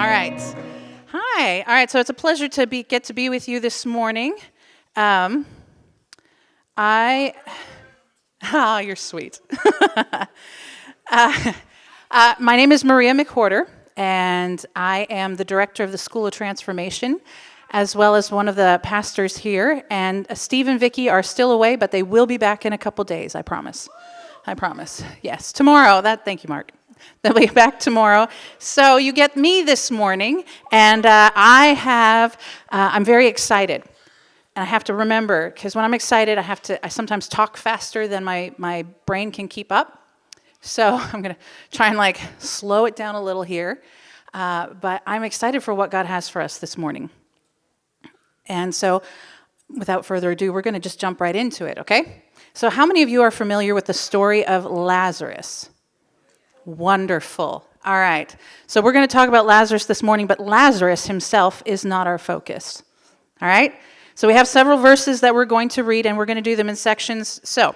All right. Hi. All right. So it's a pleasure to get to be with you this morning. Oh, you're sweet. My name is Maria McWhorter, and I am the director of the School of Transformation, as well as one of the pastors here. And Steve and Vicky are still away, but they will be back in a couple days. I promise. I promise. Yes, tomorrow. Thank you, Mark. They'll be back tomorrow. So you get me this morning, and I'm very excited. And I have to remember, because when I'm excited, I sometimes talk faster than my brain can keep up. So I'm going to try and slow it down a little here. But I'm excited for what God has for us this morning. And so without further ado, we're going to just jump right into it, okay? So how many of you are familiar with the story of Lazarus? Wonderful. All right. So we're going to talk about Lazarus this morning, but Lazarus himself is not our focus. All right? So we have several verses that we're going to read, and we're going to do them in sections. So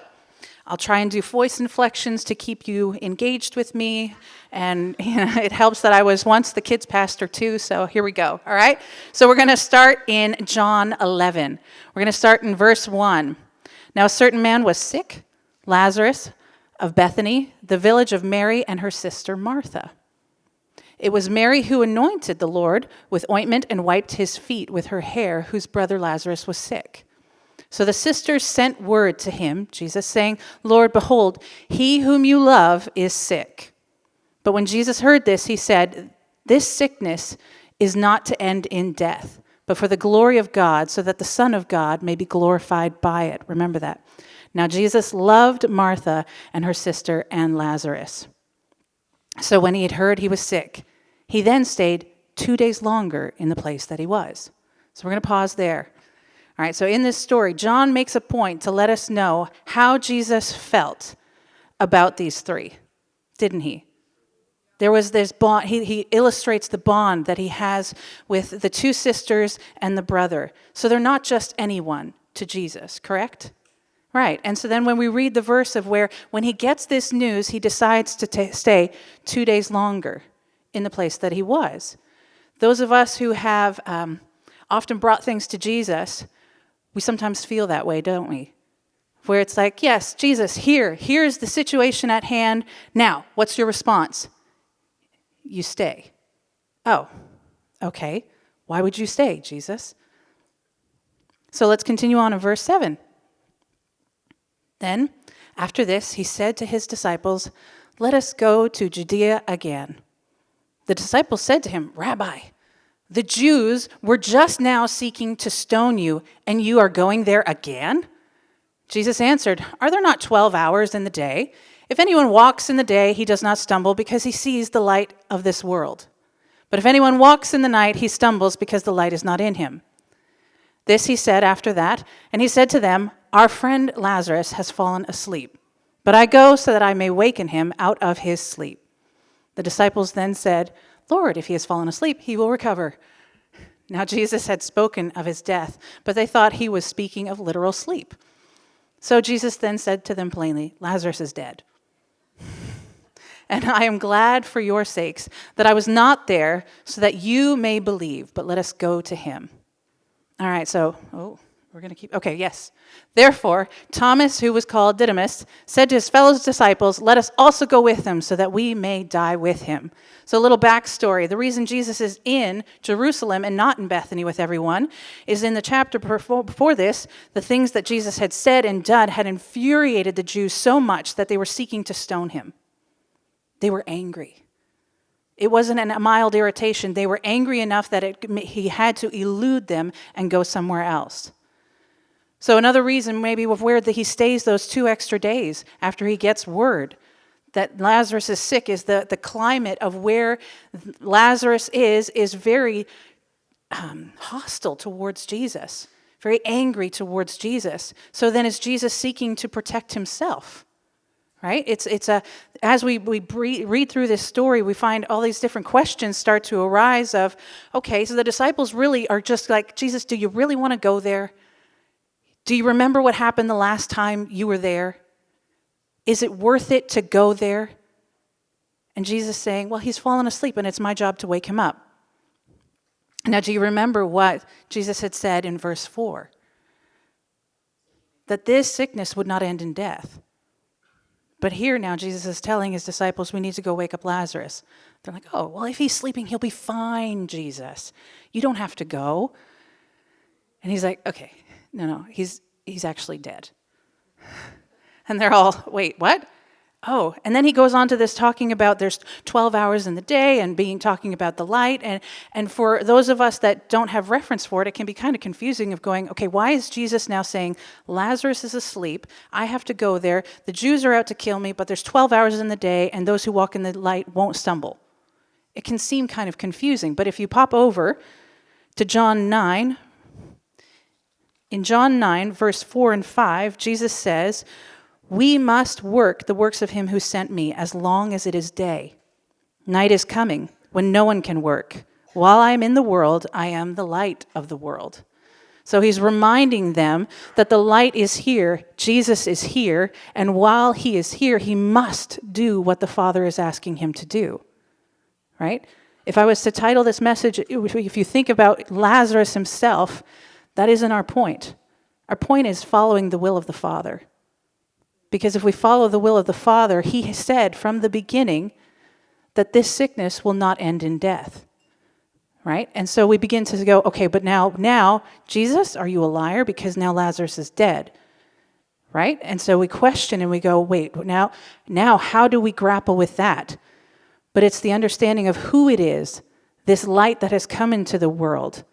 I'll try and do voice inflections to keep you engaged with me. And it helps that I was once the kids' pastor too, so here we go. All right? So we're going to start in John 11. We're going to start in verse 1. Now a certain man was sick, Lazarus, of Bethany, the village of Mary and her sister Martha. It was Mary who anointed the Lord with ointment and wiped his feet with her hair, whose brother Lazarus was sick. So the sisters sent word to him, Jesus, saying, Lord, behold, he whom you love is sick. But when Jesus heard this, he said, this sickness is not to end in death, but for the glory of God, so that the Son of God may be glorified by it. Remember that. Now Jesus loved Martha and her sister and Lazarus. So when he had heard he was sick, he then stayed 2 days longer in the place that he was. So we're going to pause there. All right, so in this story, John makes a point to let us know how Jesus felt about these three, didn't he? There was this bond. He illustrates the bond that he has with the two sisters and the brother. So they're not just anyone to Jesus, correct? Right, and so then when we read the verse of when he gets this news, he decides to stay 2 days longer in the place that he was. Those of us who have often brought things to Jesus, we sometimes feel that way, don't we? Where it's like, yes, Jesus, here's the situation at hand. Now, what's your response? You stay. Oh, okay. Why would you stay, Jesus? So let's continue on in verse 7. Then, after this, he said to his disciples, let us go to Judea again. The disciples said to him, Rabbi, the Jews were just now seeking to stone you, and you are going there again? Jesus answered, are there not 12 hours in the day? If anyone walks in the day, he does not stumble because he sees the light of this world. But if anyone walks in the night, he stumbles because the light is not in him. This he said after that, and he said to them, our friend Lazarus has fallen asleep, but I go so that I may waken him out of his sleep. The disciples then said, Lord, if he has fallen asleep, he will recover. Now Jesus had spoken of his death, but they thought he was speaking of literal sleep. So Jesus then said to them plainly, Lazarus is dead. And I am glad for your sakes that I was not there so that you may believe, but let us go to him. All right, so, we're going to keep, okay, yes. Therefore, Thomas, who was called Didymus, said to his fellow disciples, let us also go with him so that we may die with him. So a little backstory. The reason Jesus is in Jerusalem and not in Bethany with everyone is in the chapter before this, the things that Jesus had said and done had infuriated the Jews so much that they were seeking to stone him. They were angry. It wasn't a mild irritation. They were angry enough that he had to elude them and go somewhere else. So another reason maybe of where he stays those 2 extra days after he gets word that Lazarus is sick is the climate of where Lazarus is very hostile towards Jesus, very angry towards Jesus. So then is Jesus seeking to protect himself? Right? As we read through this story, we find all these different questions start to arise of, okay, so the disciples really are just like, Jesus, do you really want to go there? Do you remember what happened the last time you were there? Is it worth it to go there? And Jesus saying, well, he's fallen asleep and it's my job to wake him up. Now, do you remember what Jesus had said in verse 4? That this sickness would not end in death. But here now, Jesus is telling his disciples, we need to go wake up Lazarus. They're like, oh, well, if he's sleeping, he'll be fine, Jesus. You don't have to go. And he's like, okay, no, he's actually dead. And they're all, wait, what? Oh, and then he goes on to this talking about there's 12 hours in the day and talking about the light. And for those of us that don't have reference for it, it can be kind of confusing of going, okay, why is Jesus now saying Lazarus is asleep? I have to go there. The Jews are out to kill me, but there's 12 hours in the day and those who walk in the light won't stumble. It can seem kind of confusing, but if you pop over to John 9, in John 9, verse 4 and 5, Jesus says, we must work the works of him who sent me as long as it is day. Night is coming when no one can work. While I am in the world, I am the light of the world. So he's reminding them that the light is here, Jesus is here, and while he is here, he must do what the Father is asking him to do. Right? If I was to title this message, if you think about Lazarus himself, that isn't our point. Our point is following the will of the Father. Because if we follow the will of the Father, he said from the beginning that this sickness will not end in death. Right? And so we begin to go, okay, but now, Jesus, are you a liar? Because now Lazarus is dead. Right? And so we question and we go, wait, now how do we grapple with that? But it's the understanding of who it is, this light that has come into the world,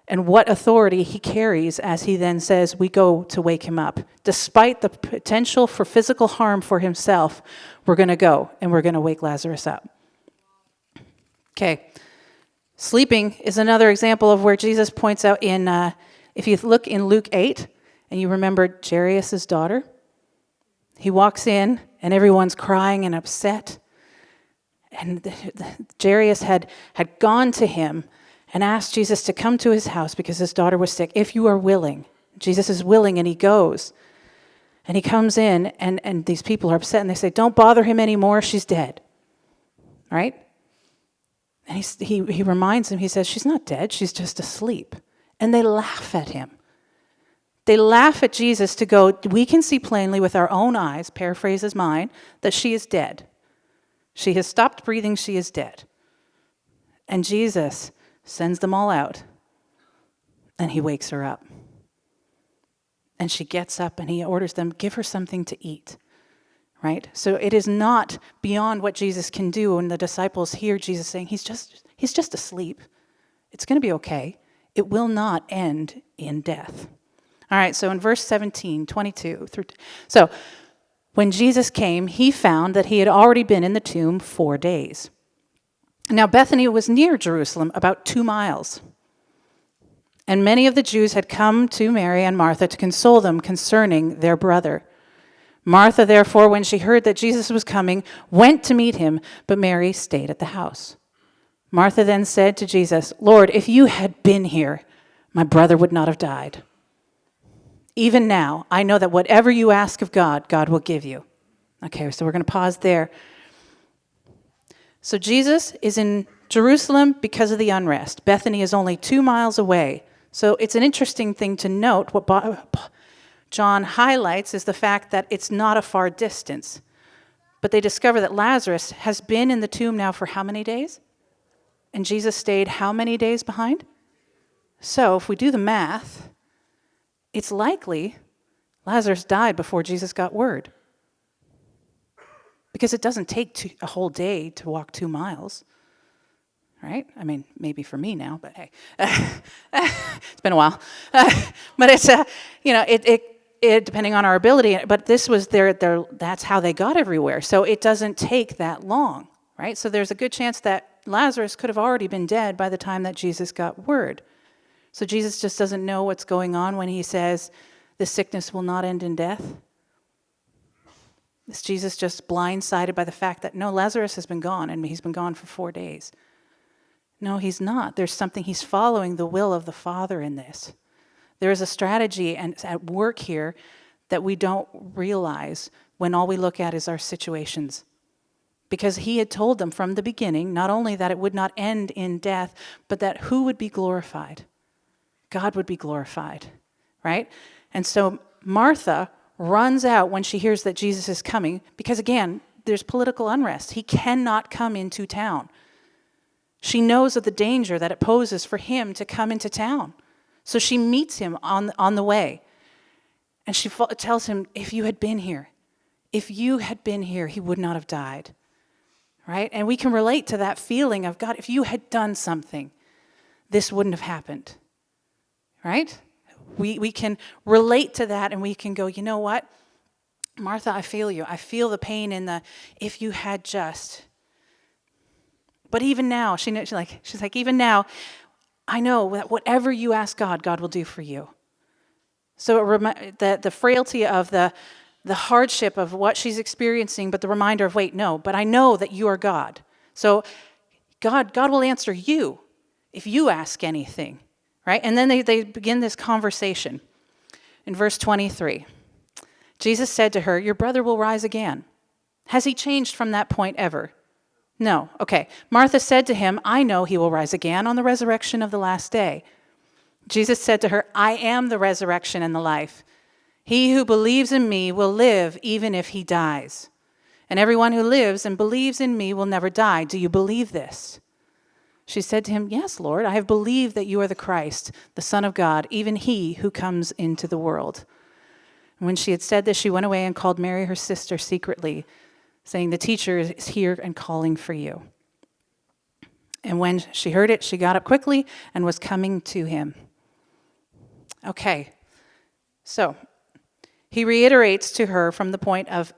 and what authority he carries as he then says, we go to wake him up. Despite the potential for physical harm for himself, we're going to go and we're going to wake Lazarus up. Okay. Sleeping is another example of where Jesus points out if you look in Luke 8, and you remember Jairus' daughter, he walks in and everyone's crying and upset. And Jairus had gone to him and asked Jesus to come to his house because his daughter was sick. If you are willing. Jesus is willing, and he goes. And he comes in, and these people are upset, and they say, don't bother him anymore, she's dead. Right? And he reminds them, he says, she's not dead, she's just asleep. And they laugh at him. They laugh at Jesus to go, we can see plainly with our own eyes, paraphrases mine, that she is dead. She has stopped breathing, she is dead. And Jesus sends them all out, and he wakes her up. And she gets up, and he orders them, give her something to eat, right? So it is not beyond what Jesus can do when the disciples hear Jesus saying, he's just asleep. It's going to be okay. It will not end in death. All right, so in verse 17, 22 through... So when Jesus came, he found that he had already been in the tomb 4 days. Now, Bethany was near Jerusalem, about 2 miles. And many of the Jews had come to Mary and Martha to console them concerning their brother. Martha, therefore, when she heard that Jesus was coming, went to meet him, but Mary stayed at the house. Martha then said to Jesus, Lord, if you had been here, my brother would not have died. Even now, I know that whatever you ask of God, God will give you. Okay, so we're going to pause there. So Jesus is in Jerusalem because of the unrest. Bethany is only 2 miles away. So it's an interesting thing to note. What John highlights is the fact that it's not a far distance. But they discover that Lazarus has been in the tomb now for how many days? And Jesus stayed how many days behind? So if we do the math, it's likely Lazarus died before Jesus got word. Because it doesn't take a whole day to walk 2 miles, right? I mean, maybe for me now, but hey, it's been a while. But it's, it depending on our ability, but this was that's how they got everywhere. So it doesn't take that long, right? So there's a good chance that Lazarus could have already been dead by the time that Jesus got word. So Jesus just doesn't know what's going on when he says, the sickness will not end in death. Is Jesus just blindsided by the fact that, no, Lazarus has been gone, and he's been gone for 4 days? No, he's not. There's something, he's following the will of the Father in this. There is a strategy and at work here that we don't realize when all we look at is our situations. because he had told them from the beginning, not only that it would not end in death, but that who would be glorified? God would be glorified, right? And so Martha runs out when she hears that Jesus is coming, because again, there's political unrest. He cannot come into town. She knows of the danger that it poses for him to come into town. So she meets him on the way. And she tells him, if you had been here, he would not have died. Right? And we can relate to that feeling of, God, if you had done something, this wouldn't have happened. Right? We can relate to that, and we can go, you know what? Martha, I feel you. I feel the pain in the, if you had just. But even now, she's like, even now, I know that whatever you ask God, God will do for you. So the frailty of the hardship of what she's experiencing, but the reminder of, wait, no, but I know that you are God. So God will answer you if you ask anything, right? And then they begin this conversation. In verse 23, Jesus said to her, your brother will rise again. Has he changed from that point ever? No. Okay. Martha said to him, I know he will rise again on the resurrection of the last day. Jesus said to her, I am the resurrection and the life. He who believes in me will live even if he dies. And everyone who lives and believes in me will never die. Do you believe this? She said to him, yes, Lord, I have believed that you are the Christ, the Son of God, even he who comes into the world. And when she had said this, she went away and called Mary, her sister, secretly, saying, the teacher is here and calling for you. And when she heard it, she got up quickly and was coming to him. Okay, so he reiterates to her from the point of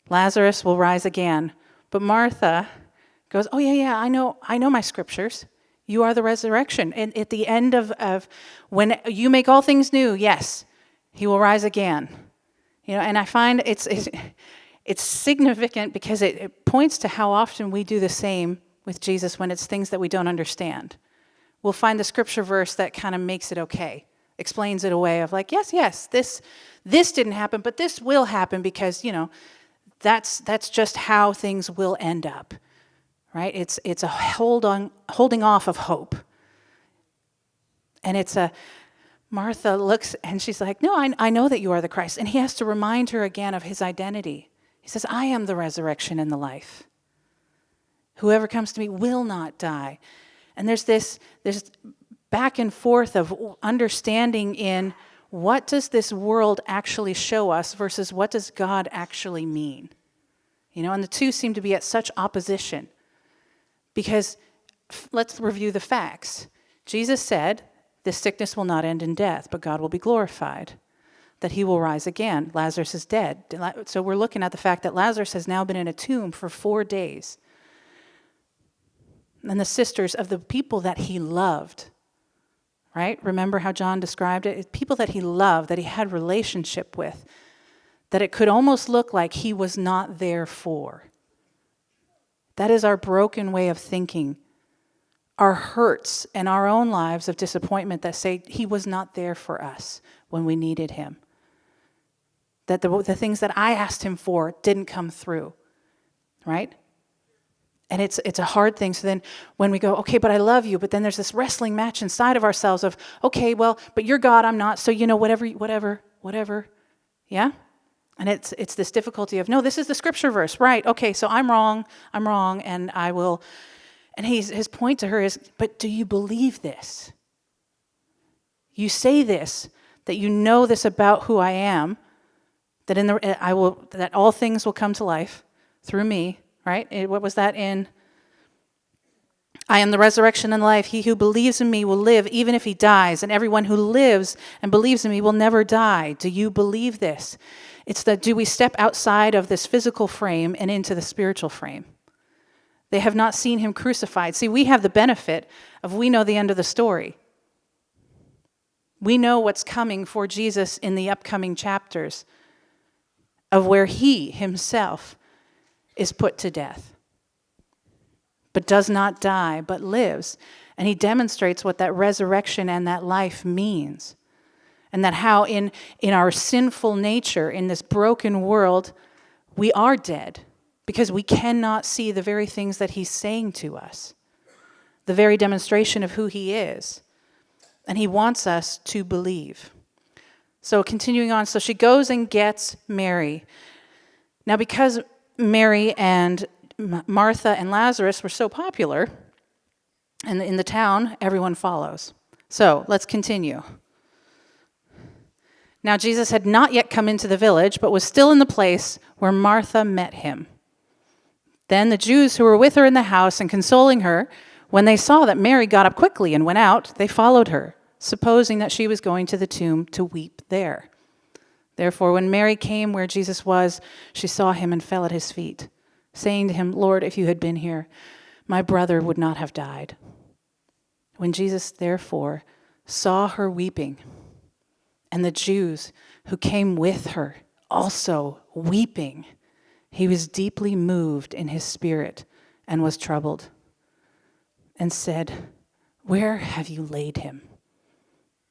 Lazarus will rise again. But Martha goes, oh, yeah, I know my scriptures. You are the resurrection. And at the end of when you make all things new, yes, he will rise again. And I find it's significant because it points to how often we do the same with Jesus when it's things that we don't understand. We'll find the scripture verse that kind of makes it okay, explains it away of like, yes, this didn't happen, but this will happen because, that's just how things will end up, right? It's a holding off of hope. And Martha looks and she's like, no, I know that you are the Christ. And he has to remind her again of his identity. He says, I am the resurrection and the life. Whoever comes to me will not die. And there's back and forth of understanding in what does this world actually show us versus what does God actually mean? And the two seem to be at such opposition. Because let's review the facts. Jesus said, this sickness will not end in death, but God will be glorified. That he will rise again. Lazarus is dead. So we're looking at the fact that Lazarus has now been in a tomb for 4 days. And the sisters of the people that he loved, right? Remember how John described it? It's people that he loved, that he had relationship with, that it could almost look like he was not there for. That is our broken way of thinking. Our hurts and our own lives of disappointment that say he was not there for us when we needed him. That the things that I asked him for didn't come through, right? And it's a hard thing. So then when we go, okay, but I love you, but then there's this wrestling match inside of ourselves of, okay, well, but you're God, I'm not, so whatever, yeah? And it's this difficulty of, no, this is the scripture verse, right? Okay, so I'm wrong, and I will. And his point to her is, but do you believe this? You say this, that you know this about who I am, that that all things will come to life through me, right? What was that in? I am the resurrection and life. He who believes in me will live even if he dies, and everyone who lives and believes in me will never die. Do you believe this? It's do we step outside of this physical frame and into the spiritual frame? They have not seen him crucified. See, we have the benefit of we know the end of the story. We know what's coming for Jesus in the upcoming chapters of where he himself is put to death, but does not die, but lives. And he demonstrates what that resurrection and that life means. And that how in our sinful nature, in this broken world, we are dead. because we cannot see the very things that he's saying to us, the very demonstration of who he is. And he wants us to believe. So continuing on, so she goes and gets Mary. Now because Mary and Martha and Lazarus were so popular, and in the town, everyone follows. So let's continue. Now Jesus had not yet come into the village, but was still in the place where Martha met him. Then the Jews who were with her in the house and consoling her, when they saw that Mary got up quickly and went out, they followed her, supposing that she was going to the tomb to weep there. Therefore, when Mary came where Jesus was, she saw him and fell at his feet, saying to him, "Lord, if you had been here, my brother would not have died." When Jesus, therefore, saw her weeping, and the Jews who came with her also weeping, he was deeply moved in his spirit and was troubled, and said, "Where have you laid him?"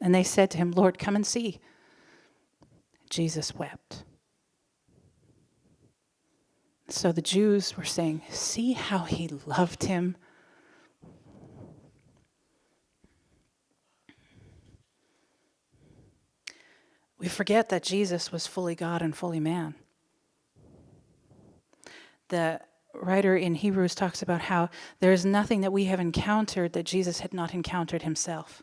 And they said to him, "Lord, come and see." Jesus wept. So the Jews were saying, "See how he loved him." We forget that Jesus was fully God and fully man. The writer in Hebrews talks about how there is nothing that we have encountered that Jesus had not encountered himself.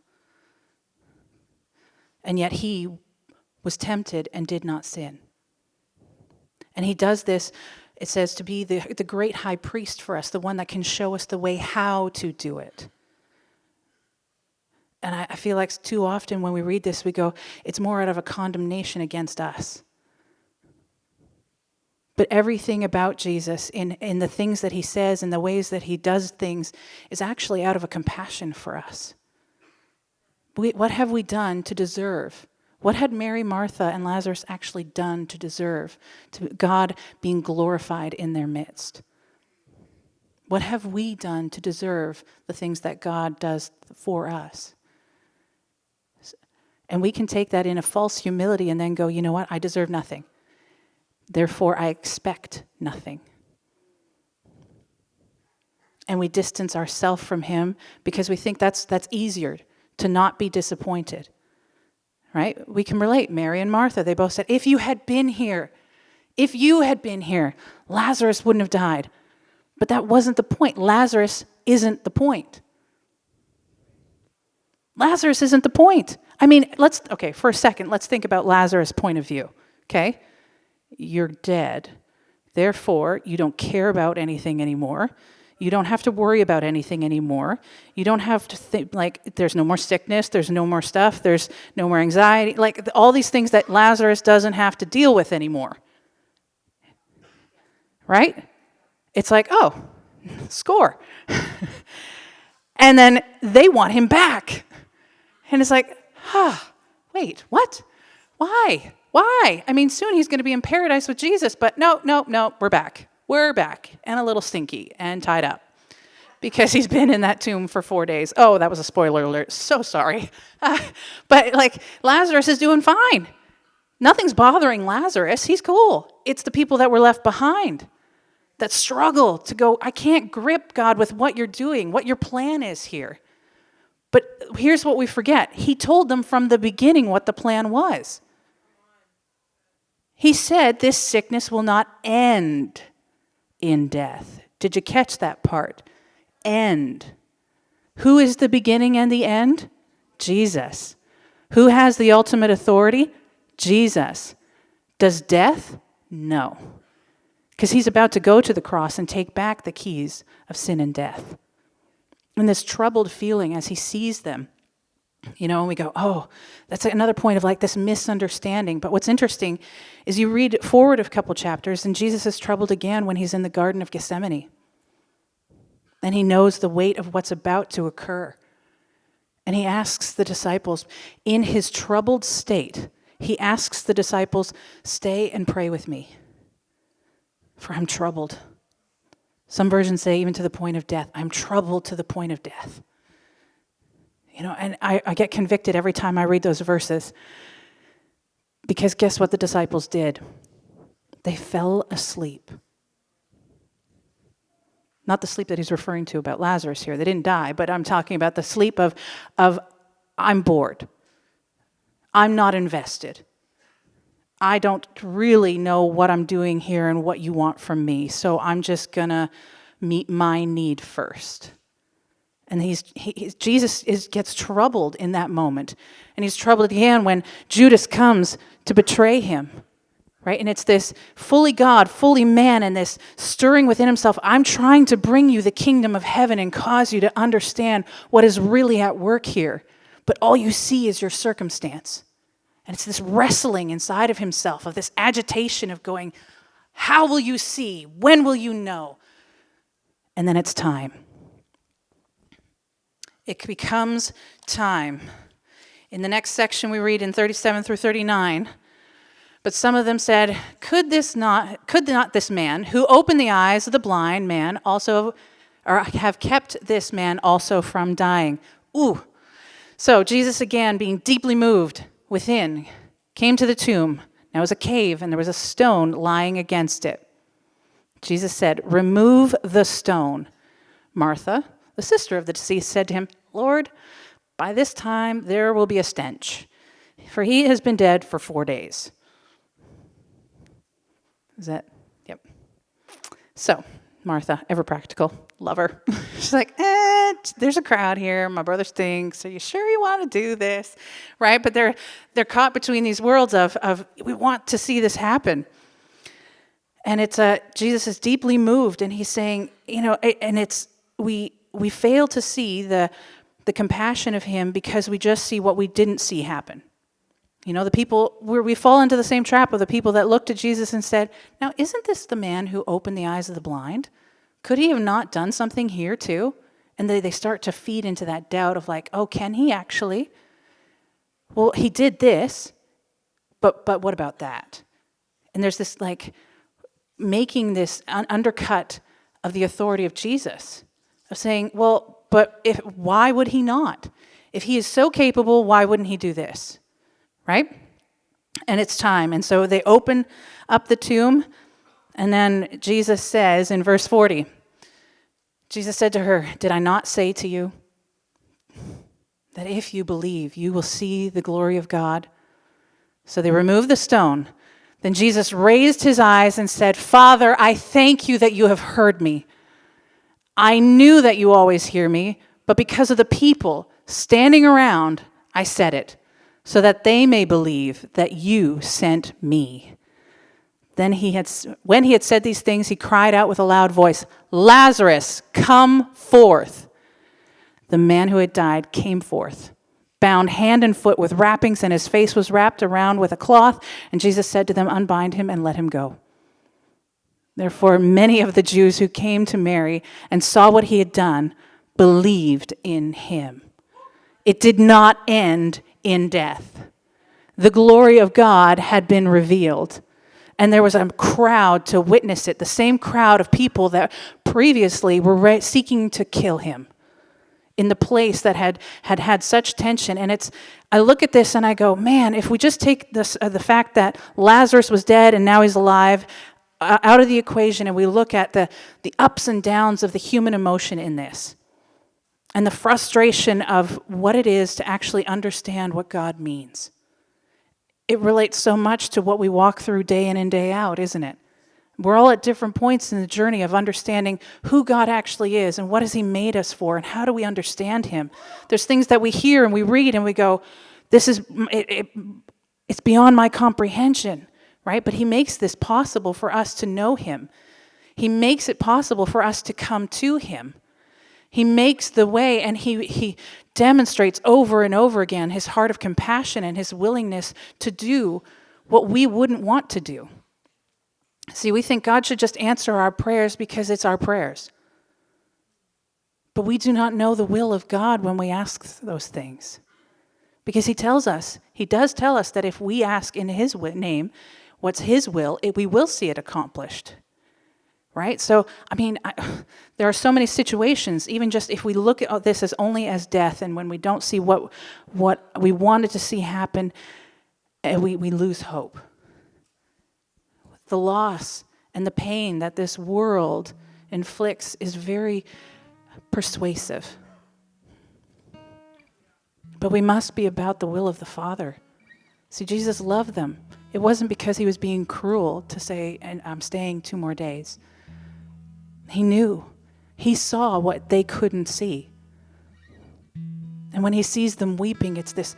And yet he was tempted and did not sin. And he does this, it says, to be the great high priest for us, the one that can show us the way how to do it. And I feel like too often when we read this, we go, it's more out of a condemnation against us. But everything about Jesus, in the things that he says and the ways that he does things, is actually out of a compassion for us. What have we done to deserve? What had Mary, Martha, and Lazarus actually done to deserve to God being glorified in their midst? What have we done to deserve the things that God does for us? And we can take that in a false humility and then go, you know what, I deserve nothing. Therefore, I expect nothing. And we distance ourselves from him because we think that's easier to not be disappointed. Right? We can relate. Mary and Martha, they both said, if you had been here, Lazarus wouldn't have died. But that wasn't the point. Lazarus isn't the point. Lazarus isn't the point. I mean, for a second, let's think about Lazarus' point of view, okay? You're dead. Therefore, you don't care about anything anymore. You don't have to worry about anything anymore. You don't have to think, there's no more sickness, there's no more stuff, there's no more anxiety, all these things that Lazarus doesn't have to deal with anymore. Right? It's like, oh, score. And then they want him back. And it's like, wait, what? Why? I mean, soon he's going to be in paradise with Jesus, but no, we're back. We're back, and a little stinky, and tied up, because he's been in that tomb for 4 days. Oh, that was a spoiler alert. So sorry. But Lazarus is doing fine. Nothing's bothering Lazarus. He's cool. It's the people that were left behind that struggle to go, I can't grip, God, with what you're doing, what your plan is here. But here's what we forget. He told them from the beginning what the plan was. He said, this sickness will not end in death. Did you catch that part? End. Who is the beginning and the end? Jesus. Who has the ultimate authority? Jesus. Does death? No. Because he's about to go to the cross and take back the keys of sin and death. And this troubled feeling as he sees them, and we go, oh, that's another point of this misunderstanding. But what's interesting is you read forward a couple chapters, and Jesus is troubled again when he's in the Garden of Gethsemane. And he knows the weight of what's about to occur. And he asks the disciples, in his troubled state, he asks the disciples, stay and pray with me, for I'm troubled. Some versions say even to the point of death. I'm troubled to the point of death. And I get convicted every time I read those verses. Because guess what the disciples did? They fell asleep. Not the sleep that he's referring to about Lazarus here. They didn't die, but I'm talking about the sleep of I'm bored. I'm not invested. I don't really know what I'm doing here and what you want from me, so I'm just going to meet my need first. And Jesus gets troubled in that moment. And he's troubled again when Judas comes to betray him. Right? And it's this fully God, fully man, and this stirring within himself. I'm trying to bring you the kingdom of heaven and cause you to understand what is really at work here. But all you see is your circumstance. And it's this wrestling inside of himself, of this agitation of going, how will you see? When will you know? And then it's time. It becomes time. In the next section we read in 37 through 39, but some of them said, could not this man who opened the eyes of the blind man also, or have kept this man also from dying? Ooh. So Jesus, again, being deeply moved within, came to the tomb. Now it was a cave, and there was a stone lying against it. Jesus said, remove the stone. Martha, the sister of the deceased, said to him, Lord, by this time there will be a stench, for he has been dead for 4 days. Is that? Yep. So, Martha, ever practical, love her. She's like, there's a crowd here. My brother stinks. Are you sure you want to do this? Right? But they're caught between these worlds of we want to see this happen. And it's Jesus is deeply moved, and he's saying, and it's we fail to see the compassion of him because we just see what we didn't see happen. The people, where we fall into the same trap of the people that looked at Jesus and said, now, isn't this the man who opened the eyes of the blind? Could he have not done something here too? And they start to feed into that doubt of like, oh, can he actually? Well, he did this, but what about that? And there's this like making this undercut of the authority of Jesus, of saying, well, but why would he not? If he is so capable, why wouldn't he do this? Right? And it's time. And so they open up the tomb, and then Jesus says in verse 40, Jesus said to her, did I not say to you that if you believe, you will see the glory of God? So they removed the stone. Then Jesus raised his eyes and said, Father, I thank you that you have heard me. I knew that you always hear me, but because of the people standing around, I said it, so that they may believe that you sent me. Then when he had said these things, he cried out with a loud voice, Lazarus, come forth. The man who had died came forth, bound hand and foot with wrappings, and his face was wrapped around with a cloth. And Jesus said to them, unbind him and let him go. Therefore, many of the Jews who came to Mary and saw what he had done believed in him. It did not end in death. The glory of God had been revealed, and there was a crowd to witness it, the same crowd of people that previously were seeking to kill him in the place that had such tension. And I look at this and I go, man, if we just take this the fact that Lazarus was dead and now he's alive out of the equation, and we look at the ups and downs of the human emotion in this, and the frustration of what it is to actually understand what God means. It relates so much to what we walk through day in and day out, isn't it? We're all at different points in the journey of understanding who God actually is and what has he made us for and how do we understand him. There's things that we hear and we read and we go, this is, it's beyond my comprehension, right? But he makes this possible for us to know him. He makes it possible for us to come to him. He makes the way, and he demonstrates over and over again his heart of compassion and his willingness to do what we wouldn't want to do. See, we think God should just answer our prayers because it's our prayers. But we do not know the will of God when we ask those things. Because he does tell us that if we ask in his name what's his will, we will see it accomplished. Right? So, there are so many situations, even just if we look at this as only as death, and when we don't see what we wanted to see happen, we lose hope. The loss and the pain that this world inflicts is very persuasive. But we must be about the will of the Father. See, Jesus loved them. It wasn't because he was being cruel to say, and I'm staying 2 more days. He knew. He saw what they couldn't see. And when he sees them weeping, it's this,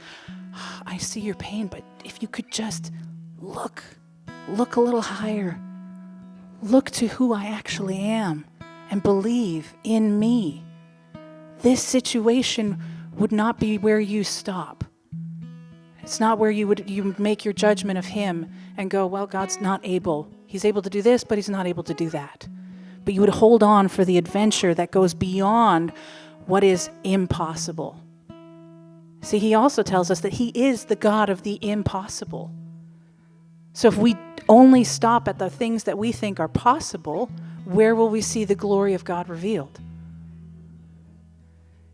I see your pain, but if you could just look a little higher. Look to who I actually am and believe in me. This situation would not be where you stop. It's not where you make your judgment of him and go, well, God's not able. He's able to do this, but he's not able to do that. But you would hold on for the adventure that goes beyond what is impossible. See, he also tells us that he is the God of the impossible. So if we only stop at the things that we think are possible, where will we see the glory of God revealed?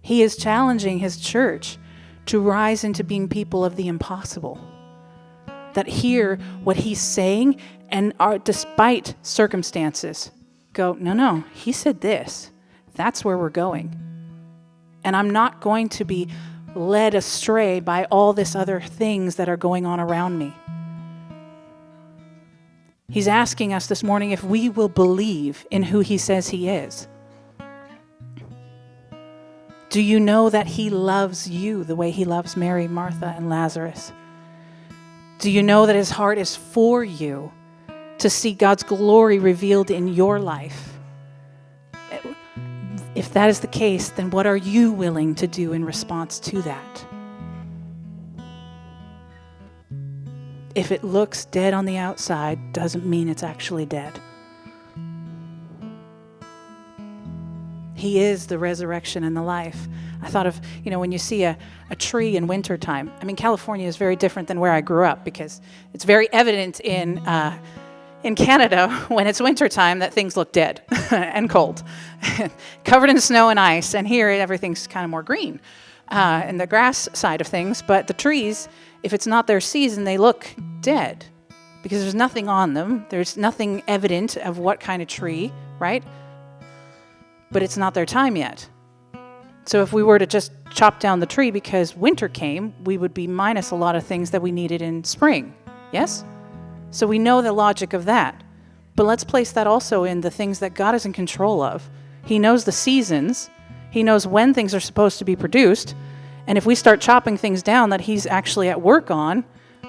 He is challenging his church to rise into being people of the impossible, that hear what he's saying and are, despite circumstances, go, no, he said this. That's where we're going. And I'm not going to be led astray by all this other things that are going on around me. He's asking us this morning if we will believe in who he says he is. Do you know that he loves you the way he loves Mary, Martha, and Lazarus? Do you know that his heart is for you to see God's glory revealed in your life? If that is the case, then what are you willing to do in response to that? If it looks dead on the outside, doesn't mean it's actually dead. He is the resurrection and the life. I thought of, when you see a tree in wintertime. I mean, California is very different than where I grew up because it's very evident in Canada when it's wintertime that things look dead and cold, covered in snow and ice. And here everything's kind of more green in the grass side of things. But the trees, if it's not their season, they look dead because there's nothing on them. There's nothing evident of what kind of tree, right? But it's not their time yet. So if we were to just chop down the tree because winter came, we would be minus a lot of things that we needed in spring. Yes? So we know the logic of that. But let's place that also in the things that God is in control of. He knows the seasons. He knows when things are supposed to be produced. And if we start chopping things down that he's actually at work on,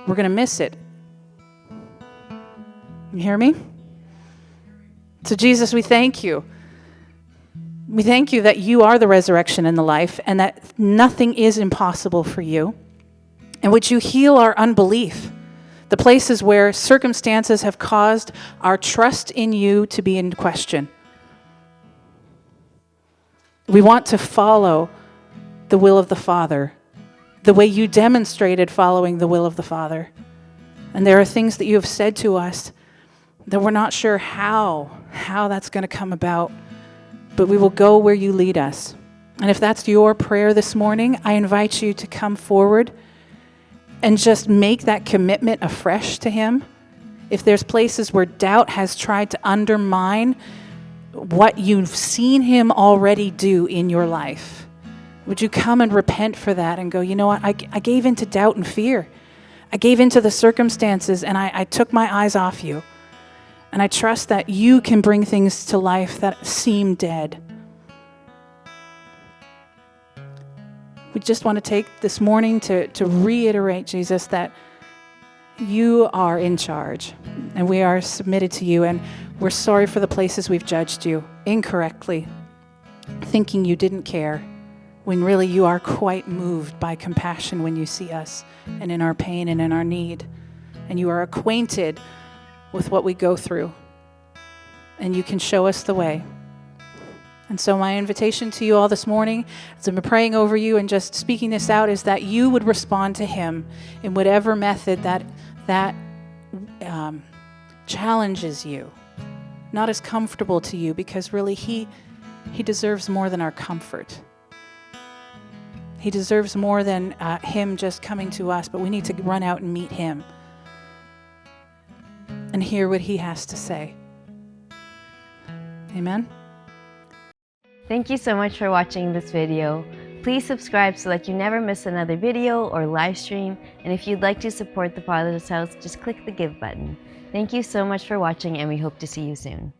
we're going to miss it. You hear me? So Jesus, we thank you. We thank you that you are the resurrection and the life, and that nothing is impossible for you. And would you heal our unbelief, the places where circumstances have caused our trust in you to be in question. We want to follow the will of the Father, the way you demonstrated following the will of the Father. And there are things that you have said to us that we're not sure how that's going to come about. But we will go where you lead us. And if that's your prayer this morning, I invite you to come forward and just make that commitment afresh to him. If there's places where doubt has tried to undermine what you've seen him already do in your life, would you come and repent for that and go, you know what, I gave into doubt and fear. I gave into the circumstances and I took my eyes off you. And I trust that you can bring things to life that seem dead. We just want to take this morning to reiterate, Jesus, that you are in charge. And we are submitted to you. And we're sorry for the places we've judged you incorrectly, thinking you didn't care, when really you are quite moved by compassion when you see us and in our pain and in our need. And you are acquainted with what we go through, and you can show us the way. And so my invitation to you all this morning, as I've been praying over you and just speaking this out, is that you would respond to him in whatever method that challenges you, not as comfortable to you, because really he deserves more than our comfort. He deserves more than him just coming to us, but we need to run out and meet him and hear what he has to say. Amen? Thank you so much for watching this video. Please subscribe so that you never miss another video or live stream. And if you'd like to support the Father's House, just click the Give button. Thank you so much for watching, and we hope to see you soon.